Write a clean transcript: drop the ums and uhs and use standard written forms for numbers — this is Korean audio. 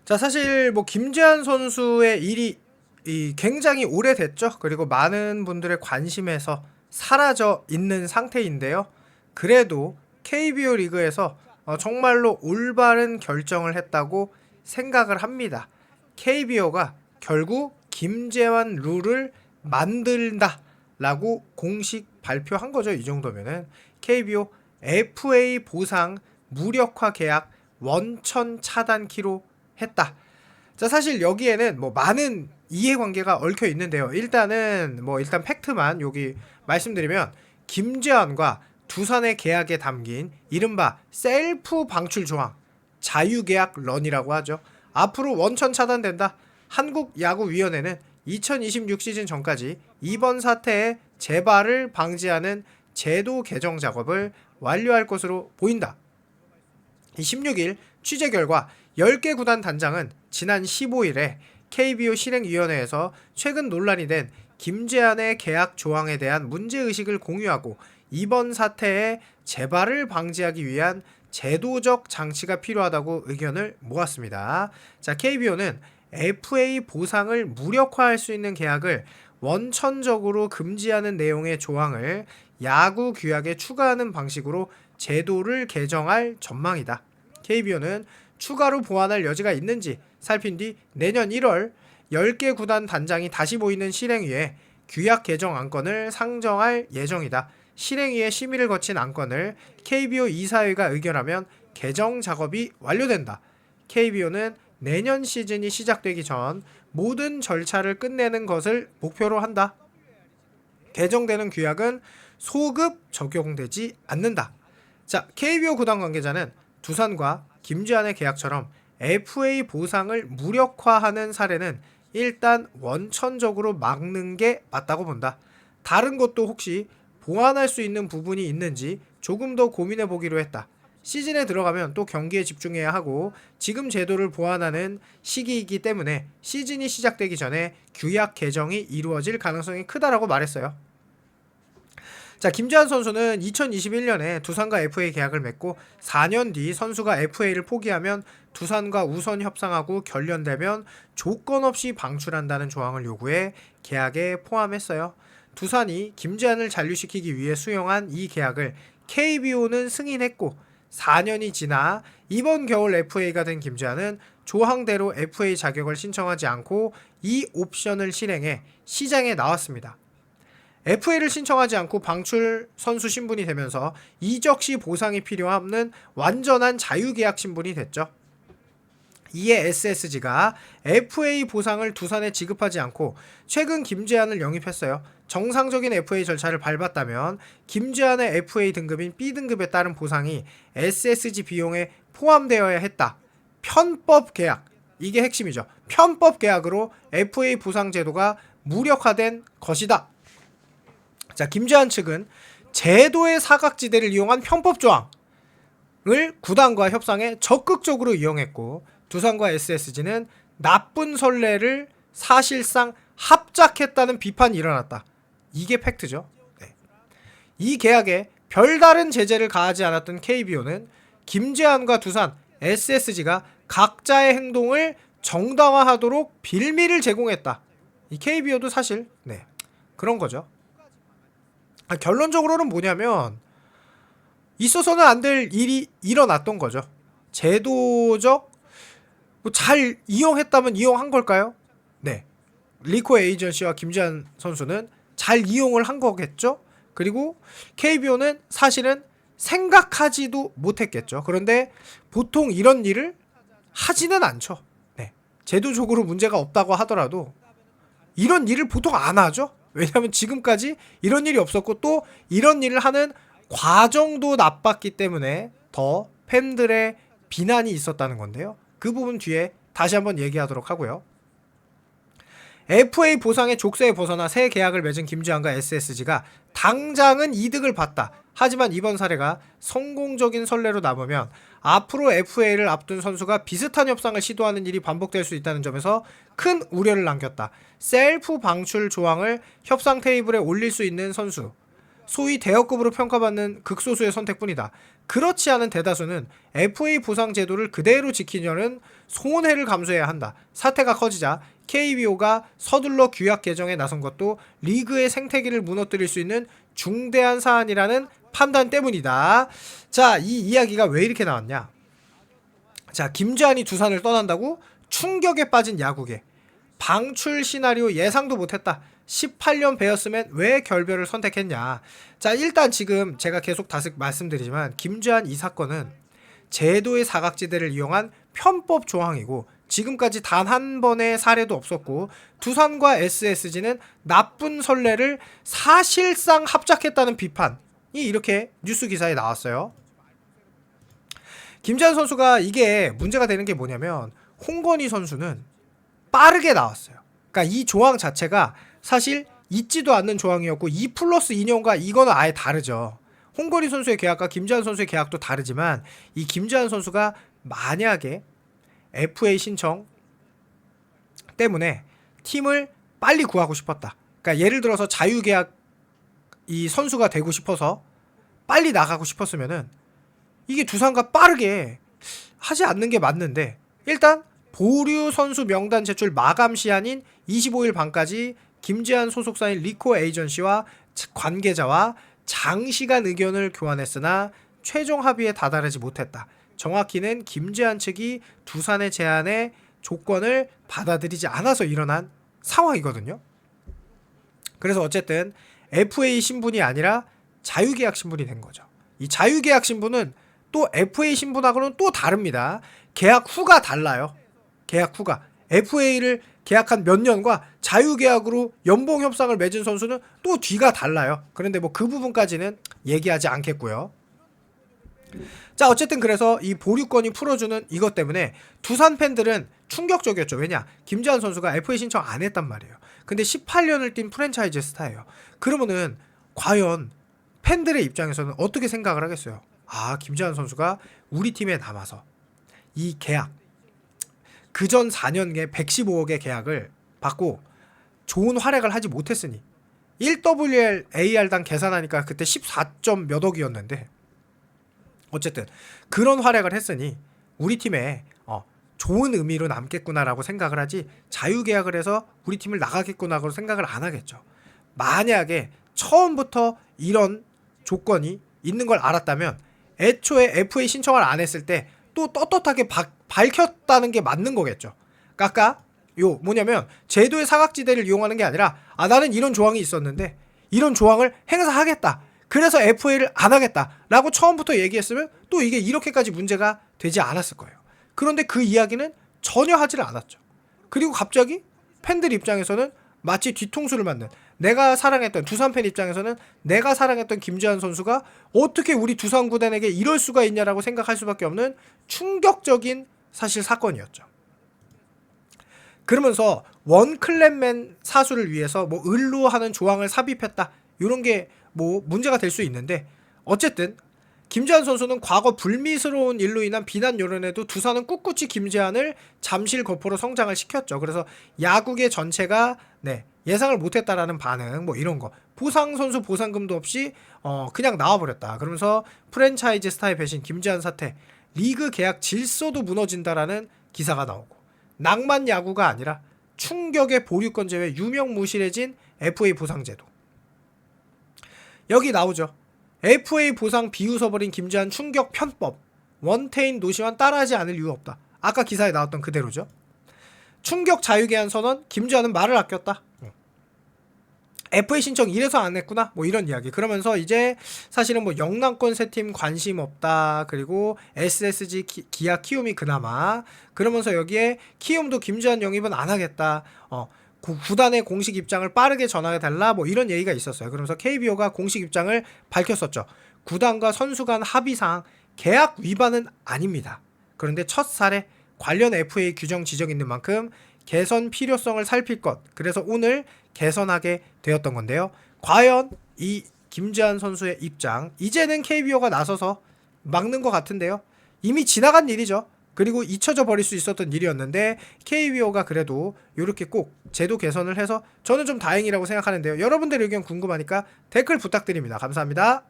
자, 사실 뭐 김재환 선수의 일이 굉장히 오래됐죠. 그리고 많은 분들의 관심에서 사라져 있는 상태인데요. 그래도 KBO 리그에서 정말로 올바른 결정을 했다고 생각을 합니다. KBO가 결국 김재환 룰을 만든다라고 공식 발표한 거죠. 이 정도면은 KBO FA 보상 무력화 계약 원천 차단키로 했다. 자, 사실 여기에는 뭐 많은 이해관계가 얽혀 있는데요. 일단 팩트만 여기 말씀드리면 김재환과 두산의 계약에 담긴 이른바 셀프 방출 조항, 자유계약 런이라고 하죠. 앞으로 원천 차단된다. 한국야구위원회는 2026 시즌 전까지 이번 사태의 재발을 방지하는 제도 개정 작업을 완료할 것으로 보인다. 16일 취재 결과 10개 구단 단장은 지난 15일에 KBO 실행위원회에서 최근 논란이 된 김재환의 계약 조항에 대한 문제의식을 공유하고 이번 사태의 재발을 방지하기 위한 제도적 장치가 필요하다고 의견을 모았습니다. 자, KBO는 FA 보상을 무력화할 수 있는 계약을 원천적으로 금지하는 내용의 조항을 야구 규약에 추가하는 방식으로 제도를 개정할 전망이다. KBO는 추가로 보완할 여지가 있는지 살핀 뒤 내년 1월 10개 구단 단장이 다시 모이는 실행위에 규약 개정 안건을 상정할 예정이다. 실행위의 심의를 거친 안건을 KBO 이사회가 의결하면 개정 작업이 완료된다. KBO는 내년 시즌이 시작되기 전 모든 절차를 끝내는 것을 목표로 한다. 개정되는 규약은 소급 적용되지 않는다. 자, KBO 구단 관계자는 두산과 김재환의 계약처럼 FA 보상을 무력화하는 사례는 일단 원천적으로 막는 게 맞다고 본다. 다른 것도 혹시 보완할 수 있는 부분이 있는지 조금 더 고민해 보기로 했다. 시즌에 들어가면 또 경기에 집중해야 하고 지금 제도를 보완하는 시기이기 때문에 시즌이 시작되기 전에 규약 개정이 이루어질 가능성이 크다라고 말했어요. 자, 김재환 선수는 2021년에 두산과 FA 계약을 맺고 4년 뒤 선수가 FA를 포기하면 두산과 우선 협상하고 결련되면 조건 없이 방출한다는 조항을 요구해 계약에 포함했어요. 두산이 김재환을 잔류시키기 위해 수용한 이 계약을 KBO는 승인했고 4년이 지나 이번 겨울 FA가 된 김재환은 조항대로 FA 자격을 신청하지 않고 이 옵션을 실행해 시장에 나왔습니다. FA를 신청하지 않고 방출 선수 신분이 되면서 이적 시 보상이 필요 없는 완전한 자유계약 신분이 됐죠. 이에 SSG가 FA 보상을 두산에 지급하지 않고 최근 김재환을 영입했어요. 정상적인 FA 절차를 밟았다면 김재환의 FA 등급인 B등급에 따른 보상이 SSG 비용에 포함되어야 했다. 편법 계약, 이게 핵심이죠. 편법 계약으로 FA 보상 제도가 무력화된 것이다. 자, 김재환 측은 제도의 사각지대를 이용한 편법 조항을 구단과 협상에 적극적으로 이용했고 두산과 SSG는 나쁜 선례를 사실상 합작했다는 비판이 일어났다. 이게 팩트죠. 네. 이 계약에 별다른 제재를 가하지 않았던 KBO는 김재환과 두산, SSG가 각자의 행동을 정당화하도록 빌미를 제공했다. 이 KBO도 사실 그런 거죠. 결론적으로는 뭐냐면 있어서는 안 될 일이 일어났던 거죠. 제도적 잘 이용했다면 이용한 걸까요? 네. 리코 에이전시와 김재환 선수는 잘 이용을 한 거겠죠. 그리고 KBO는 사실은 생각하지도 못했겠죠. 그런데 보통 이런 일을 하지는 않죠. 네. 제도적으로 문제가 없다고 하더라도 이런 일을 보통 안 하죠. 왜냐하면 지금까지 이런 일이 없었고 또 이런 일을 하는 과정도 나빴기 때문에 더 팬들의 비난이 있었다는 건데요. 그 부분 뒤에 다시 한번 얘기하도록 하고요. FA 보상의 족쇄에 벗어나 새 계약을 맺은 김재환과 SSG가 당장은 이득을 봤다. 하지만 이번 사례가 성공적인 선례로 남으면 앞으로 FA를 앞둔 선수가 비슷한 협상을 시도하는 일이 반복될 수 있다는 점에서 큰 우려를 남겼다. 셀프 방출 조항을 협상 테이블에 올릴 수 있는 선수, 소위 대여급으로 평가받는 극소수의 선택뿐이다. 그렇지 않은 대다수는 FA 보상 제도를 그대로 지키려는 손해를 감수해야 한다. 사태가 커지자 KBO가 서둘러 규약 개정에 나선 것도 리그의 생태계를 무너뜨릴 수 있는 중대한 사안이라는 판단 때문이다. 자, 이 이야기가 왜 이렇게 나왔냐? 자, 김주환이 두산을 떠난다고 충격에 빠진 야구계. 방출 시나리오 예상도 못했다. 18년 배였으면 왜 결별을 선택했냐. 자, 일단 지금 제가 계속 다시 말씀드리지만 김주환 이 사건은 제도의 사각지대를 이용한 편법 조항이고 지금까지 단 한 번의 사례도 없었고 두산과 SSG는 나쁜 선례를 사실상 합작했다는 비판이 이렇게 뉴스 기사에 나왔어요. 김주환 선수가 이게 문제가 되는 게 뭐냐면 홍건희 선수는 빠르게 나왔어요. 그러니까 이 조항 자체가 사실 있지도 않는 조항이었고 2+2년과 이거는 아예 다르죠. 홍건희 선수의 계약과 김주환 선수의 계약도 다르지만 이 김주환 선수가 만약에 FA 신청 때문에 팀을 빨리 구하고 싶었다. 그러니까 예를 들어서 자유계약 이 선수가 되고 싶어서 빨리 나가고 싶었으면은 이게 두산과 빠르게 하지 않는 게 맞는데 일단 보류 선수 명단 제출 마감 시한인 25일 밤까지 김주환 소속사인 리코 에이전시와 관계자와 장시간 의견을 교환했으나 최종 합의에 다다르지 못했다. 정확히는 김주환 측이 두산의 제안에 조건을 받아들이지 않아서 일어난 상황이거든요. 그래서 어쨌든 FA 신분이 아니라 자유계약 신분이 된 거죠. 이 자유계약 신분은 또 FA 신분하고는 또 다릅니다. 계약 후가 달라요. 계약 후가. FA를 계약한 몇 년과 자유계약으로 연봉 협상을 맺은 선수는 또 뒤가 달라요. 그런데 뭐 그 부분까지는 얘기하지 않겠고요. 자, 어쨌든 그래서 이 보류권이 풀어주는 이것 때문에 두산 팬들은 충격적이었죠. 왜냐? 김주환 선수가 FA 신청 안 했단 말이에요. 근데 18년을 뛴 프랜차이즈 스타예요. 그러면은 과연 팬들의 입장에서는 어떻게 생각을 하겠어요? 아, 김주환 선수가 우리 팀에 남아서 이 계약 그전 4년에 115억의 계약을 받고 좋은 활약을 하지 못했으니 1WL AR당 계산하니까 그때 14점 몇 억이었는데 어쨌든 그런 활약을 했으니 우리 팀에 좋은 의미로 남겠구나라고 생각을 하지 자유계약을 해서 우리 팀을 나가겠구나라고 생각을 안 하겠죠. 만약에 처음부터 이런 조건이 있는 걸 알았다면 애초에 FA 신청을 안 했을 때 또 떳떳하게 밝혔다는 게 맞는 거겠죠. 그러니까 뭐냐면 제도의 사각지대를 이용하는 게 아니라 나는 이런 조항이 있었는데 이런 조항을 행사하겠다. 그래서 FA를 안 하겠다라고 처음부터 얘기했으면 또 이게 이렇게까지 문제가 되지 않았을 거예요. 그런데 그 이야기는 전혀 하지를 않았죠. 그리고 갑자기 팬들 입장에서는 마치 뒤통수를 맞는 내가 사랑했던 두산 팬 입장에서는 내가 사랑했던 김주환 선수가 어떻게 우리 두산 구단에게 이럴 수가 있냐라고 생각할 수밖에 없는 충격적인 사실 사건이었죠. 그러면서 원클랩맨 사수를 위해서 뭐 을루하는 조항을 삽입했다. 이런 게 뭐 문제가 될 수 있는데 어쨌든 김주환 선수는 과거 불미스러운 일로 인한 비난 여론에도 두산은 꿋꿋이 김주환을 잠실 거포로 성장을 시켰죠. 그래서 야구계 전체가 예상을 못했다라는 반응 뭐 이런 거 보상 선수 보상금도 없이 그냥 나와버렸다. 그러면서 프랜차이즈 스타의 배신 김주환 사태 리그 계약 질서도 무너진다라는 기사가 나오고 낭만 야구가 아니라 충격의 보류권 제외 유명무실해진 FA 보상제도 여기 나오죠. FA 보상 비웃어버린 김주환 충격 편법 원태인 노시환 따라하지 않을 이유 없다. 아까 기사에 나왔던 그대로죠. 충격 자유계약 선언 김주환은 말을 아꼈다. FA 신청 이래서 안 했구나 뭐 이런 이야기. 그러면서 이제 사실은 뭐 영남권 세 팀 관심 없다. 그리고 SSG 기아 키움이 그나마 그러면서 여기에 키움도 김주환 영입은 안 하겠다. 구단의 공식 입장을 빠르게 전하게달라 뭐 이런 얘기가 있었어요. 그러면서 KBO가 공식 입장을 밝혔었죠. 구단과 선수 간 합의상 계약 위반은 아닙니다. 그런데 첫 사례 관련 FA 규정 지적이 있는 만큼 개선 필요성을 살필 것. 그래서 오늘 개선하게 되었던 건데요. 과연 이 김주환 선수의 입장 이제는 KBO가 나서서 막는 것 같은데요. 이미 지나간 일이죠. 그리고 잊혀져 버릴 수 있었던 일이었는데 KBO가 그래도 이렇게 꼭 제도 개선을 해서 저는 좀 다행이라고 생각하는데요. 여러분들의 의견 궁금하니까 댓글 부탁드립니다. 감사합니다.